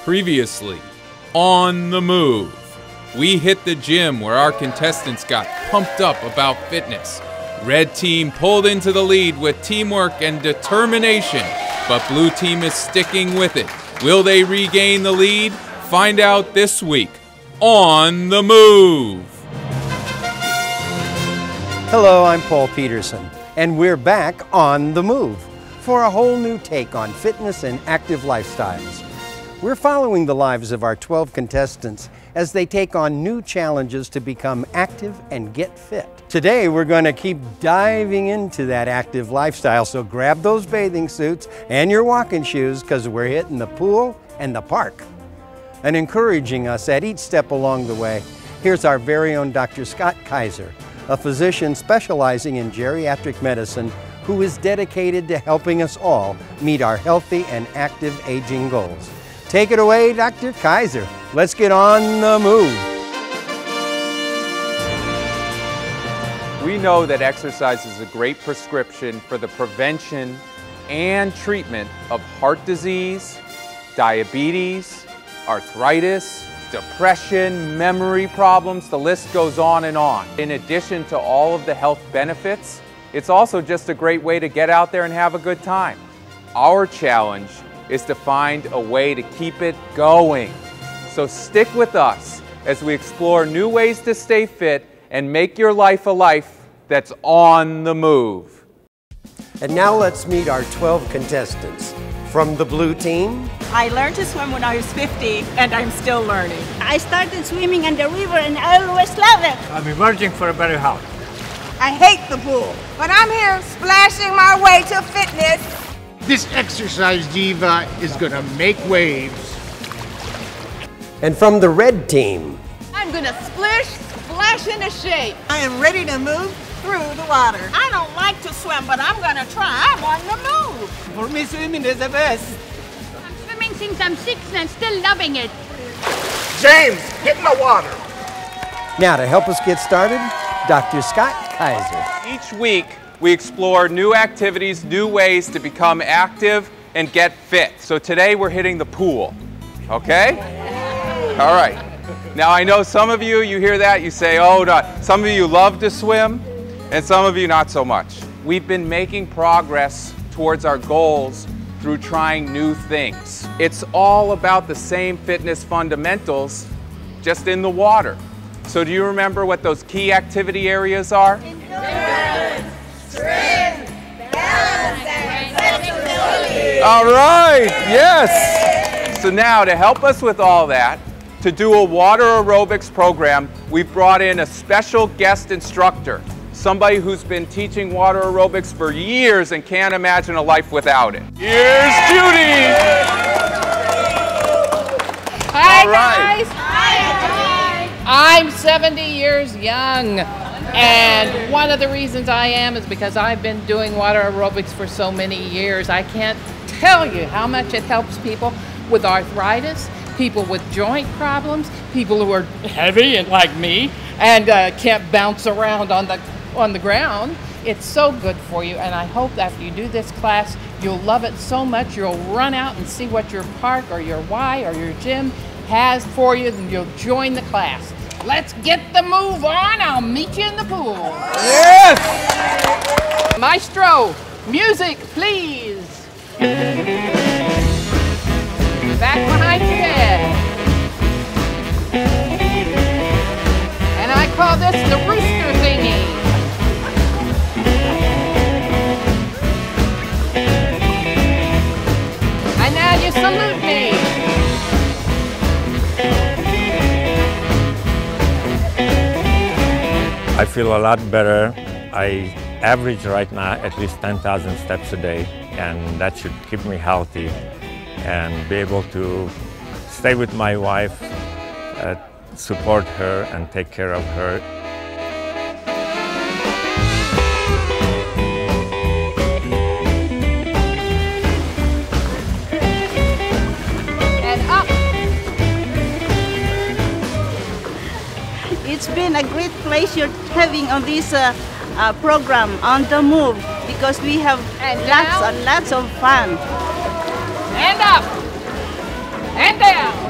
Previously, on the move. We hit the gym where our contestants got pumped up about fitness. Red team pulled into the lead with teamwork and determination, but blue team is sticking with it. Will they regain the lead? Find out this week on the move. Hello, I'm Paul Petersen, and we're back on the move for a whole new take on fitness and active lifestyles. We're following the lives of our 12 contestants as they take on new challenges to become active and get fit. Today, we're going to keep diving into that active lifestyle, so grab those bathing suits and your walking shoes because we're hitting the pool and the park. And encouraging us at each step along the way, here's our very own Dr. Kaiser, a physician specializing in geriatric medicine who is dedicated to helping us all meet our healthy and active aging goals. Take it away, Dr. Kaiser. Let's get on the move. We know that exercise is a great prescription for the prevention and treatment of heart disease, diabetes, arthritis, depression, memory problems, the list goes on and on. In addition to all of the health benefits, it's also just a great way to get out there and have a good time. Our challenge is to find a way to keep it going. So stick with us as we explore new ways to stay fit and make your life a life that's on the move. And now let's meet our 12 contestants. From the blue team, I learned to swim when I was 50, and I'm still learning. I started swimming in the river and I always love it. I'm emerging for a better health. I hate the pool, but I'm here splashing my way to fitness. This exercise diva is gonna make waves. and from the red team, I'm gonna splash into shape. I am ready to move through the water. I don't like to swim, but I'm gonna try. I'm on the move. For me, swimming is the best. I'm swimming since I'm 6 and I'm still loving it. James, get in the water. Now to help us get started, Dr. Kaiser. Each week, we explore new activities, new ways to become active and get fit. So today we're hitting the pool, okay? All right. Now I know some of you hear that, you say, oh, no. Some of you love to swim, and some of you not so much. We've been making progress towards our goals through trying new things. It's all about the same fitness fundamentals, just in the water. So do you remember what those key activity areas are? Endurance, strength, balance, and flexibility. All right, yes. So now to help us with all that, to do a water aerobics program, we've brought in a special guest instructor, somebody who's been teaching water aerobics for years and can't imagine a life without it. Here's Judy. Hi, all right. guys. Hi. I'm 70 years young, and one of the reasons I am is because I've been doing water aerobics for so many years. I can't tell you how much it helps people with arthritis, people with joint problems, people who are heavy and like me and can't bounce around on the ground. It's so good for you, and I hope after you do this class, you'll love it so much you'll run out and see what your park or your Y or your gym has for you, and you'll join the class. Let's get the move on. I'll meet you in the pool. Yes! Maestro, music, please. Back behind your head. And I call this the rooster thingy. And now you salute me. I feel a lot better. I average right now at least 10,000 steps a day, and that should keep me healthy and be able to stay with my wife, support her and take care of her. And up. It's been a great pleasure having on this program on the move because we have lots and lots of fun. And up. And down.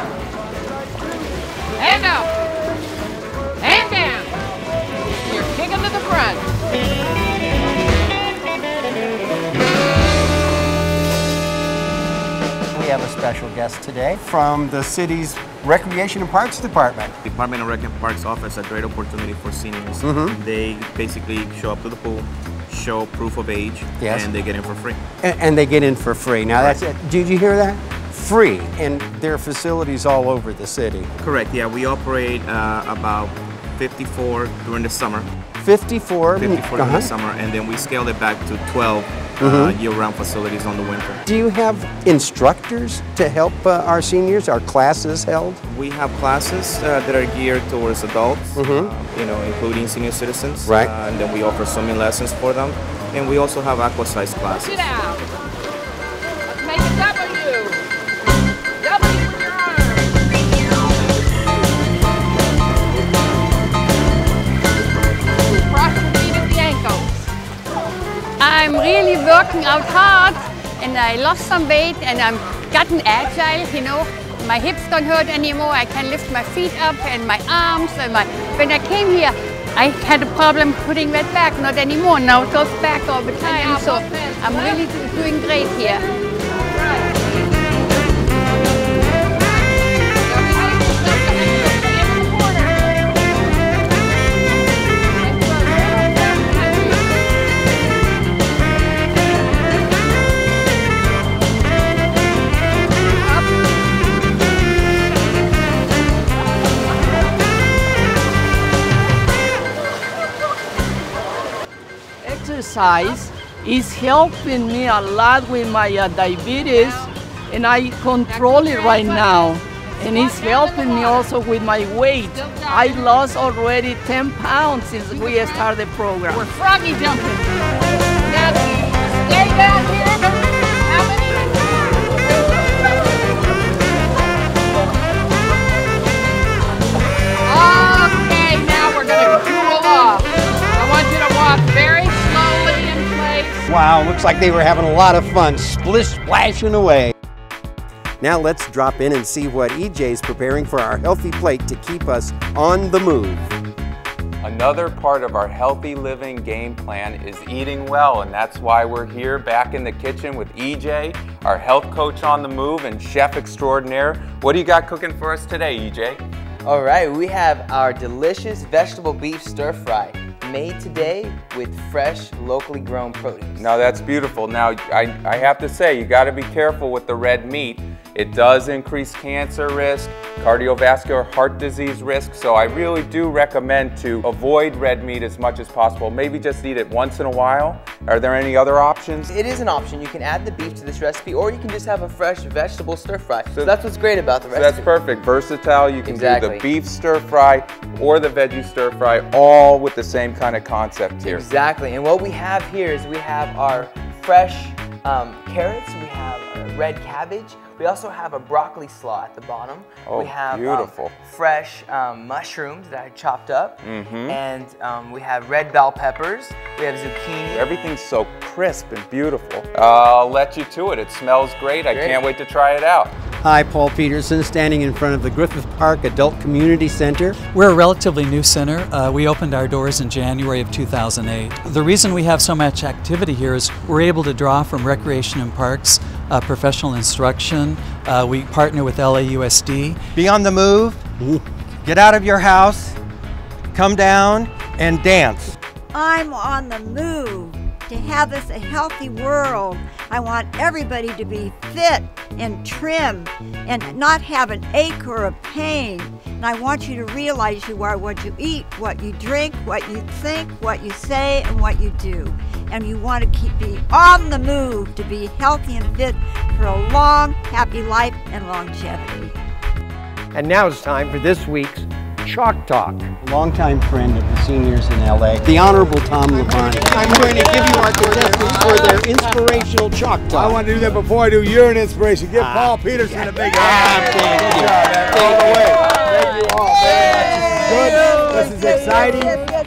special guest today from the city's Recreation and Parks Department. Department of Rec and Parks offers a great opportunity for seniors. They basically show up to the pool, show proof of age, and they get in for free. And they get in for free. Now that's it. Did you hear that? Free, and there are facilities all over the city. Correct, yeah. We operate about 54 during the summer. 54? 54 during the summer, and then we scaled it back to 12 year-round facilities on the winter. Do you have instructors to help our seniors? Are classes held? We have classes that are geared towards adults, you know, including senior citizens. Right. And then we offer swimming lessons for them, and we also have aqua-size classes. Sit out. Let's make a W. W with your arm. Cross your feet at the ankles. I'm really working out hard and I lost some weight and I'm gotten agile, you know. My hips don't hurt anymore. I can lift my feet up and my arms and when I came here, I had a problem putting that back, not anymore. Now it goes back all the time, so I'm really doing great here. Exercise is helping me a lot with my diabetes, and I control it right now. And it's helping me also with my weight. I lost already 10 pounds since we started the program. We're froggy jumping. Now, stay down here. How many? Okay, now we're going to cool off. I want you to walk very slowly in place. Wow, looks like they were having a lot of fun, splish-splashing away. Now let's drop in and see what EJ's preparing for our healthy plate to keep us on the move. Another part of our healthy living game plan is eating well, and that's why we're here back in the kitchen with EJ, our health coach on the move and chef extraordinaire. What do you got cooking for us today, EJ? All right, we have our delicious vegetable beef stir fry, made today with fresh, locally grown produce. Now that's beautiful. Now I have to say, you got to be careful with the red meat. It does increase cancer risk, cardiovascular heart disease risk, so I really do recommend to avoid red meat as much as possible. Maybe just eat it once in a while. Are there any other options? It is an option. You can add the beef to this recipe, or you can just have a fresh vegetable stir fry. So that's what's great about the recipe. So that's perfect. Versatile. You can do the beef stir fry or the veggie stir fry, all with the same kind of concept here. Exactly. And what we have here is we have our fresh carrots. We have red cabbage. We also have a broccoli slaw at the bottom. Oh, we have beautiful. Fresh mushrooms that I chopped up. And we have red bell peppers. We have zucchini. Everything's so crisp and beautiful. I'll let you to it. It smells great. I can't wait to try it out. Hi, Paul Petersen, standing in front of the Griffith Park Adult Community Center. We're a relatively new center. We opened our doors in January of 2008. The reason we have so much activity here is we're able to draw from Recreation and Parks, professional instruction. We partner with LAUSD. Be on the move, get out of your house, come down and dance. I'm on the move to have us a healthy world. I want everybody to be fit and trim and not have an ache or a pain. And I want you to realize you are what you eat, what you drink, what you think, what you say, and what you do. And you want to keep being on the move to be healthy and fit for a long, happy life and longevity. And now it's time for this week's Chalk Talk. Longtime friend of the seniors in LA, the Honorable Tom LaBonge. I'm going to give you our contestants for their inspirational Chalk Talk. I want to do that before I do your inspiration. Give Paul Petersen a big hand. Thank you. All the way. Thank you all. Good. This is exciting.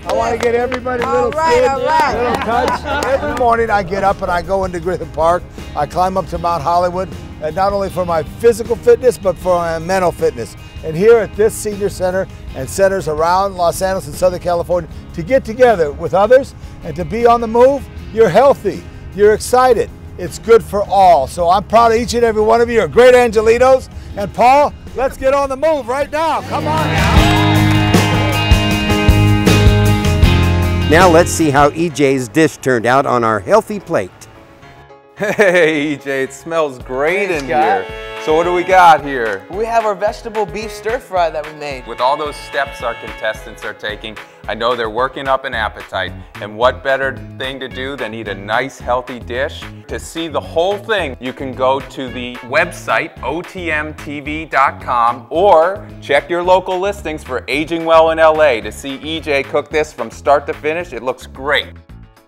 I want to get everybody a little little touch. Every morning I get up and I go into Griffith Park. I climb up to Mount Hollywood, and not only for my physical fitness, but for my mental fitness. And here at this senior center and centers around Los Angeles and Southern California, to get together with others and to be on the move, you're healthy, you're excited, It's good for all. So I'm proud of each and every one of you. You're great Angelitos. And Paul, let's get on the move right now. Come on now. Now let's see how EJ's dish turned out on our healthy plate. Hey, EJ, it smells great in here. So what do we got here? We have our vegetable beef stir fry that we made. With all those steps our contestants are taking, I know they're working up an appetite. And what better thing to do than eat a nice healthy dish? To see the whole thing, you can go to the website, otmtv.com, or check your local listings for Aging Well in LA to see EJ cook this from start to finish. It looks great.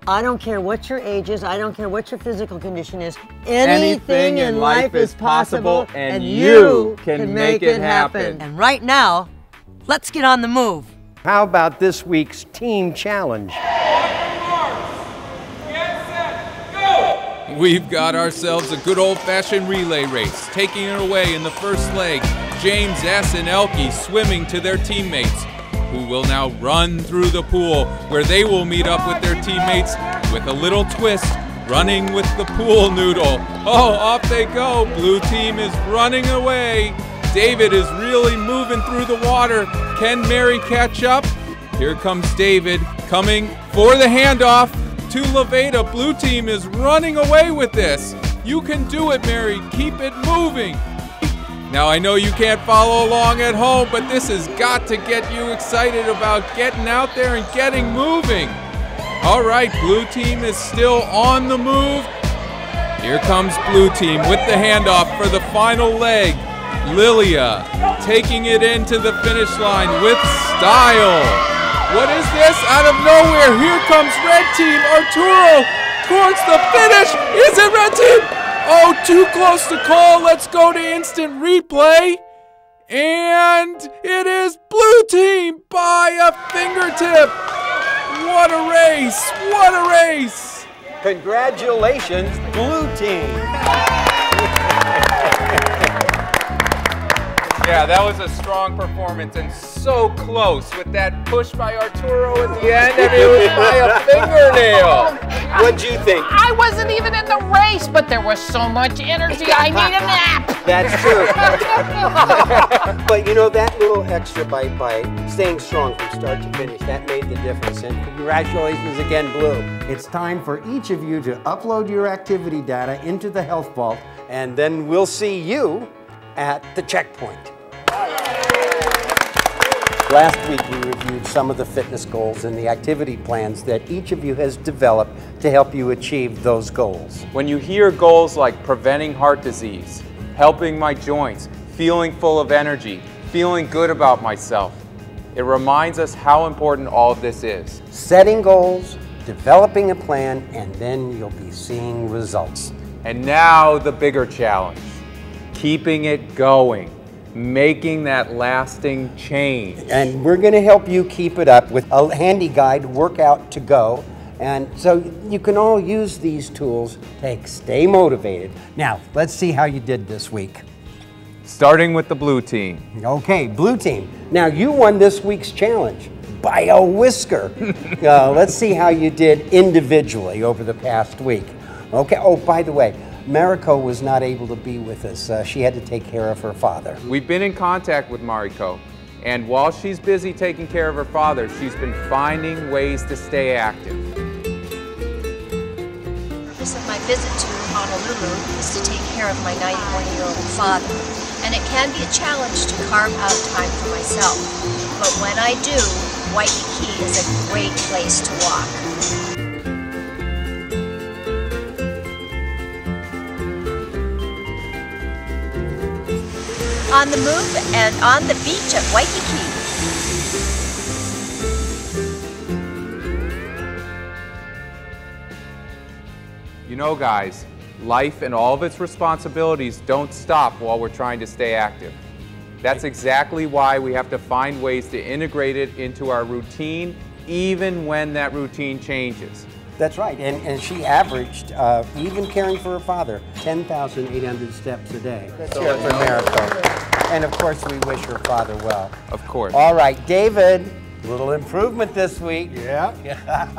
I don't care what your age is, I don't care what your physical condition is. Anything in life is possible, and you can make it happen. And right now, let's get on the move. How about this week's team challenge? We've got ourselves a good old-fashioned relay race. Taking it away in the first leg, James S. and Elke swimming to their teammates, who will now run through the pool, where they will meet up with their teammates with a little twist, running with the pool noodle. Oh, off they go. Blue team is running away. David is really moving through the water. Can Mary catch up? Here comes David, coming for the handoff to Levada. Blue team is running away with this. You can do it, Mary. Keep it moving. Now, I know you can't follow along at home, but this has got to get you excited about getting out there and getting moving. All right, blue team is still on the move. Here comes blue team with the handoff for the final leg. Lilia taking it into the finish line with style. What is this? Out of nowhere, here comes red team. Arturo towards the finish. Is it red team? Oh, too close to call. Let's go to instant replay. And it is blue team by a fingertip. What a race. What a race. Congratulations, blue team. Yeah, that was a strong performance and so close with that push by Arturo at the end, and it was by a fingernail. What'd you think? I wasn't even in the race, but there was so much energy, I need a nap. That's true. But you know, that little extra bite by staying strong from start to finish, that made the difference. And congratulations again, Blue. It's time for each of you to upload your activity data into the Health Vault, and then we'll see you at the checkpoint. Last week we reviewed some of the fitness goals and the activity plans that each of you has developed to help you achieve those goals. When you hear goals like preventing heart disease, helping my joints, feeling full of energy, feeling good about myself, it reminds us how important all of this is. Setting goals, developing a plan, and then you'll be seeing results. And now the bigger challenge, keeping it going. Making that lasting change. And we're going to help you keep it up with a handy guide, Workout to Go. And so you can all use these tools to stay motivated. Now, let's see how you did this week. Starting with the blue team. Okay, blue team. Now, you won this week's challenge by a whisker. Let's see how you did individually over the past week. Okay, oh, by the way, Mariko was not able to be with us. She had to take care of her father. We've been in contact with Mariko, and while she's busy taking care of her father, she's been finding ways to stay active. The purpose of my visit to Honolulu is to take care of my 91-year-old father, and it can be a challenge to carve out time for myself. But when I do, Waikiki is a great place to walk. On the move and on the beach at Waikiki. You know, guys, life and all of its responsibilities don't stop while we're trying to stay active. That's exactly why we have to find ways to integrate it into our routine, even when that routine changes. That's right, and she averaged, even caring for her father, 10,800 steps a day. That's here for Mariko. And of course, we wish her father well. Of course. All right, David, Little improvement this week. Yeah.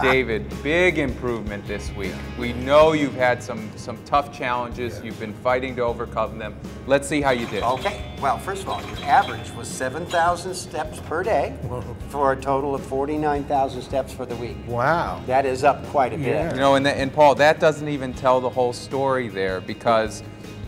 David, big improvement this week. We know you've had some tough challenges. You've been fighting to overcome them. Let's see how you did. Okay. Well, first of all, your average was 7,000 steps per day for a total of 49,000 steps for the week. Wow. That is up quite a bit. You know, and Paul, that doesn't even tell the whole story there, because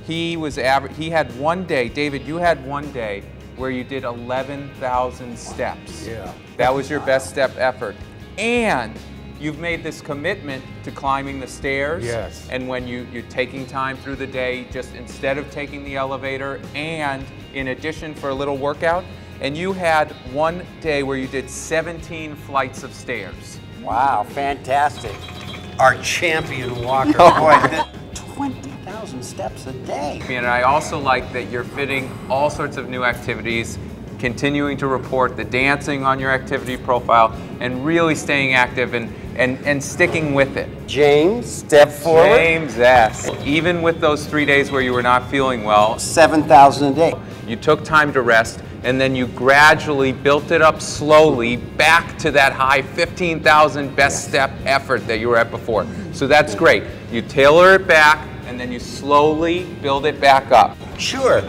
he had one day, David, you had one day where you did 11,000 steps. Yeah. That was your best step effort. And you've made this commitment to climbing the stairs. Yes. And when you're taking time through the day, just instead of taking the elevator, and in addition for a little workout, and you had one day where you did 17 flights of stairs. Wow, fantastic. Our champion walker. Boy, 20,000 steps a day. And I also like that you're fitting all sorts of new activities, continuing to report the dancing on your activity profile, and really staying active and sticking with it. James, step forward. James S. Even with those 3 days where you were not feeling well, 7,000 a day. You took time to rest, and then you gradually built it up slowly back to that high 15,000 best step effort that you were at before. So that's great. You tailor it back, and then you slowly build it back up. Sure.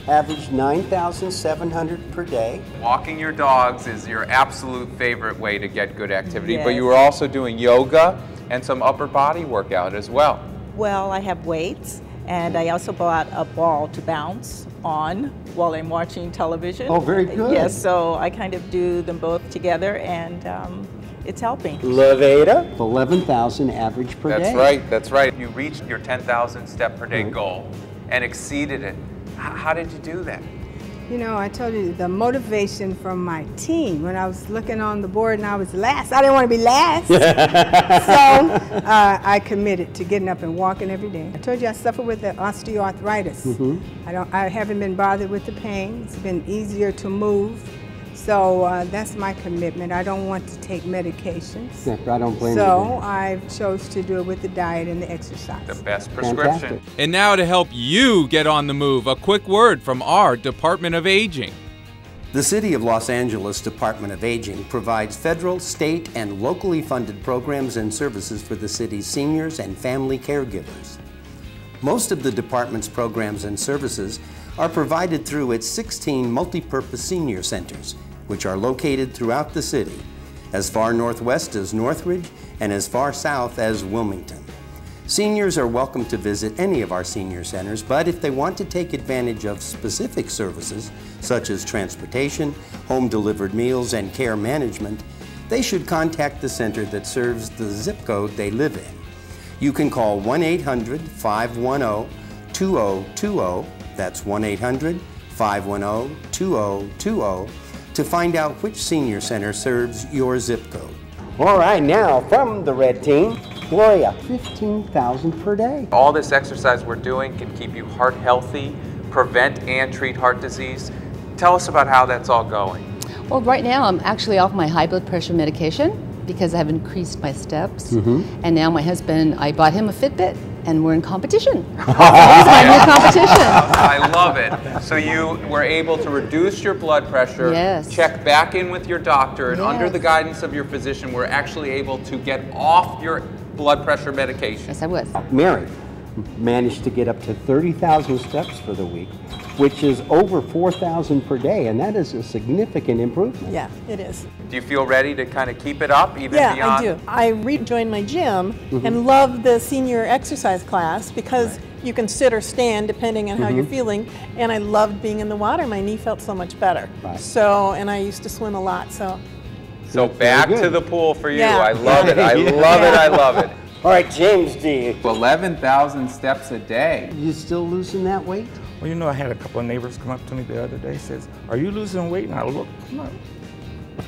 Average 9,700 per day. Walking your dogs is your absolute favorite way to get good activity, but you were also doing yoga and some upper body workout as well. Well, I have weights, and I also bought a ball to bounce on while I'm watching television. Oh, very good. Yes, so I kind of do them both together, and it's helping. Levada, 11,000 average per day. That's right. You reached your 10,000 step per day goal and exceeded it. How did you do that? You know, I told you the motivation from my team. When I was looking on the board and I was last, I didn't want to be last. So I committed to getting up and walking every day. I told you I suffer with the osteoarthritis. I haven't been bothered with the pain. It's been easier to move. So that's my commitment. I don't want to take medications. I don't blame you. So I chose to do it with the diet and the exercise. The best prescription. Fantastic. And now to help you get on the move, a quick word from our Department of Aging. The City of Los Angeles Department of Aging provides federal, state, and locally funded programs and services for the city's seniors and family caregivers. Most of the department's programs and services are provided through its 16 multi-purpose senior centers, which are located throughout the city, as far northwest as Northridge and as far south as Wilmington. Seniors are welcome to visit any of our senior centers, but if they want to take advantage of specific services, such as transportation, home-delivered meals, and care management, they should contact the center that serves the zip code they live in. You can call 1-800-510-2020, that's 1-800-510-2020, to find out which senior center serves your zip code. All right, now from the red team, Gloria, 15,000 per day. All this exercise we're doing can keep you heart healthy, prevent and treat heart disease. Tell us about how that's all going. Well, right now I'm actually off my high blood pressure medication because I've increased my steps. And now my husband, I bought him a Fitbit, and we're in competition. This is my new competition. I love it. So you were able to reduce your blood pressure, check back in with your doctor, and under the guidance of your physician, we're actually able to get off your blood pressure medication. Yes, I was. Mary managed to get up to 30,000 steps for the week, which is over 4,000 per day, and that is a significant improvement. Yeah, it is. Do you feel ready to kind of keep it up even beyond? Yeah, I do. I rejoined my gym and love the senior exercise class because you can sit or stand depending on how you're feeling, and I loved being in the water. My knee felt so much better. So, and I used to swim a lot, so. So back to the pool for you. I love it. I love it. I love it. All right, James D. 11,000 steps a day. You still losing that weight? Well, you know, I had a couple of neighbors come up to me the other day, says, "Are you losing weight?" And I look, no.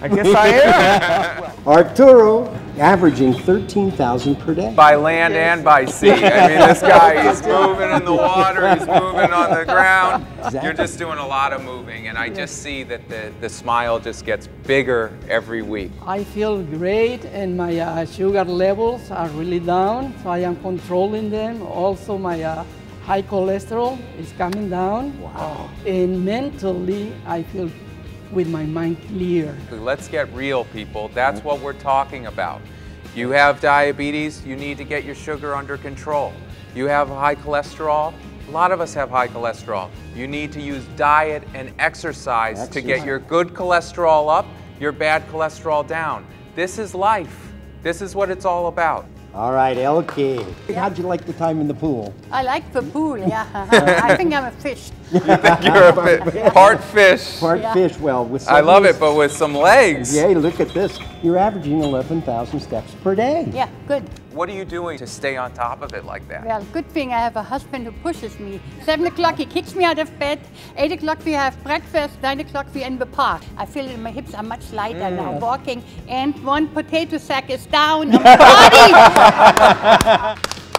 I guess I am. Arturo, averaging 13,000 per day. By land and by sea. I mean, this guy, he's moving in the water, he's moving on the ground. You're just doing a lot of moving, and I just see that the smile just gets bigger every week. I feel great, and my sugar levels are really down, so I am controlling them. Also, my high cholesterol is coming down. Wow. And mentally, I feel with my mind clear. Let's get real, people. That's what we're talking about. You have diabetes, you need to get your sugar under control. You have high cholesterol, a lot of us have high cholesterol. You need to use diet and exercise to get your good cholesterol up, your bad cholesterol down. This is life. This is what it's all about. All right, Elkie. How'd you like the time in the pool? I like the pool, yeah. I think I'm a fish. You think you're a part fish? Part fish, well, with some I love it, but with some legs. Yeah, look at this. You're averaging 11,000 steps per day. Yeah, good. What are you doing to stay on top of it like that? Well, good thing I have a husband who pushes me. 7 o'clock he kicks me out of bed. 8 o'clock we have breakfast. 9 o'clock we're in the park. I feel that my hips are much lighter now walking, and 1 potato sack is down. I'm body.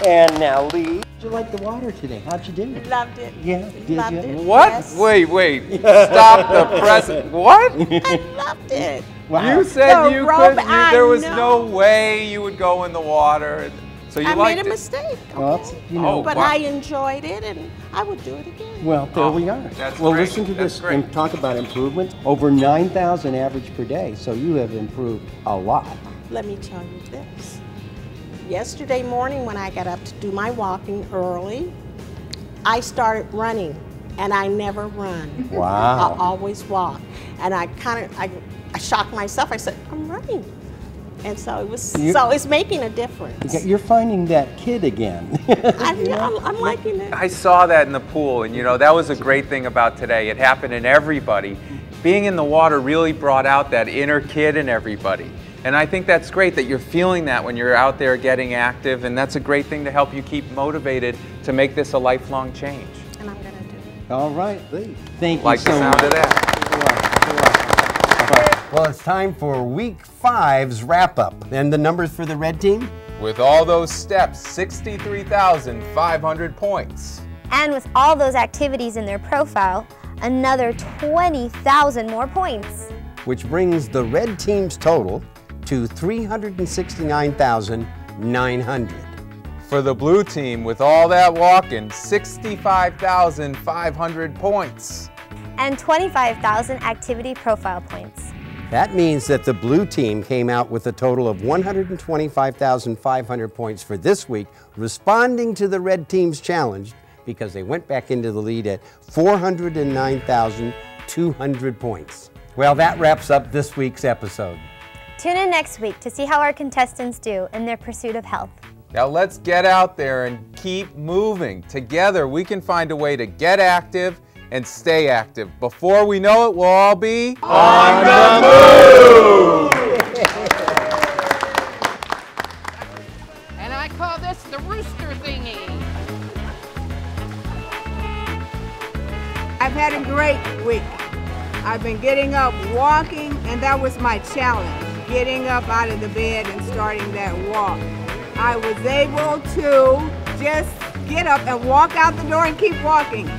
And now, Lee, did you like the water today? How'd you do? Loved it. Yeah, Loved did you? it. What? Yes. Wait. Stop the present. What? I loved it. Wow. You said The robe, there was I no way you would go in the water. So you I liked made a it. mistake. Well, you know, But I enjoyed it, and I would do it again. well, there we are. That's well, great. listen to That's this great. and talk about improvement. Over 9,000 average per day, so you have improved a lot. Let me tell you this. Yesterday morning when I got up to do my walking early, I started running, and I never run. Wow. I always walk. And I shocked myself. I said, I'm running. And so it was. So it's making a difference. You're finding that kid again. I'm liking it. I saw that in the pool, and that was a great thing about today. It happened in everybody. Being in the water really brought out that inner kid in everybody. And I think that's great that you're feeling that when you're out there getting active, and that's a great thing to help you keep motivated to make this a lifelong change. And I'm going to do it. All right, Lee. Thank you Like so the sound much. of that. Well, it's time for Week 5's wrap-up. And the numbers for the red team? With all those steps, 63,500 points. And with all those activities in their profile, another 20,000 more points. Which brings the red team's total to 369,900. For the blue team, with all that walking, 65,500 points. And 25,000 activity profile points. That means that the blue team came out with a total of 125,500 points for this week, responding to the red team's challenge because they went back into the lead at 409,200 points. Well, that wraps up this week's episode. Tune in next week to see how our contestants do in their pursuit of health. Now let's get out there and keep moving. Together we can find a way to get active and stay active. Before we know it, we'll all be on the move! And I call this the rooster thingy. I've had a great week. I've been getting up, walking, and that was my challenge, getting up out of the bed and starting that walk. I was able to just get up and walk out the door and keep walking.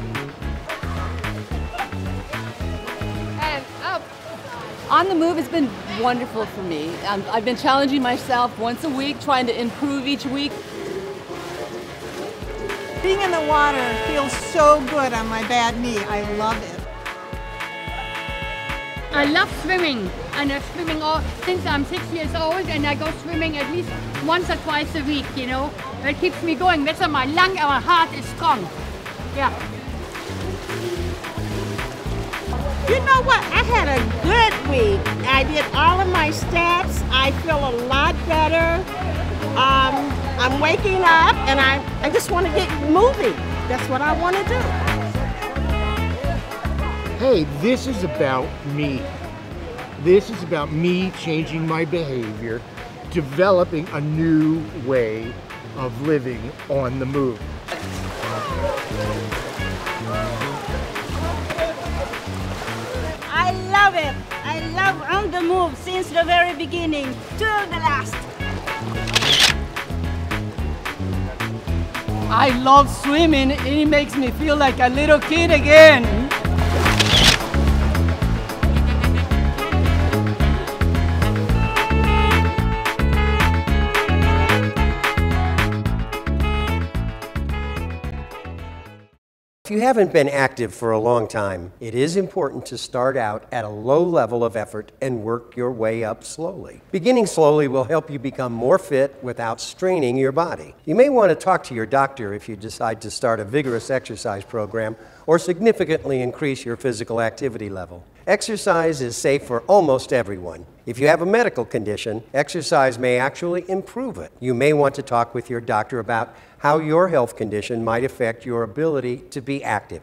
On the Move has been wonderful for me. I've been challenging myself once a week, trying to improve each week. Being in the water feels so good on my bad knee. I love it. I love swimming, and I'm swimming since I'm 6 years old, and I go swimming at least once or twice a week, That keeps me going. That's why my lung and my heart is strong. Yeah. You know what? I had a good week. I did all of my steps. I feel a lot better. I'm waking up, and I just want to get moving. That's what I want to do. Hey, this is about me. This is about me changing my behavior, developing a new way of living on the move. I love it. I love On the Move since the very beginning to the last. I love swimming. It makes me feel like a little kid again. If you haven't been active for a long time, it is important to start out at a low level of effort and work your way up slowly. Beginning slowly will help you become more fit without straining your body. You may want to talk to your doctor if you decide to start a vigorous exercise program or significantly increase your physical activity level. Exercise is safe for almost everyone. If you have a medical condition, exercise may actually improve it. You may want to talk with your doctor about how your health condition might affect your ability to be active.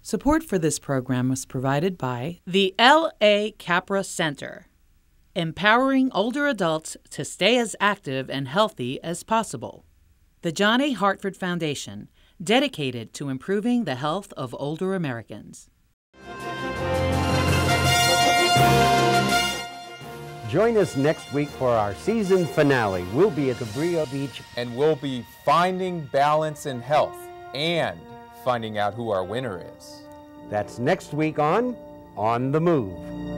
Support for this program was provided by the L.A. Capra Center, empowering older adults to stay as active and healthy as possible. The John A. Hartford Foundation, dedicated to improving the health of older Americans. Join us next week for our season finale. We'll be at Cabrillo Beach. And we'll be finding balance in health and finding out who our winner is. That's next week on the Move.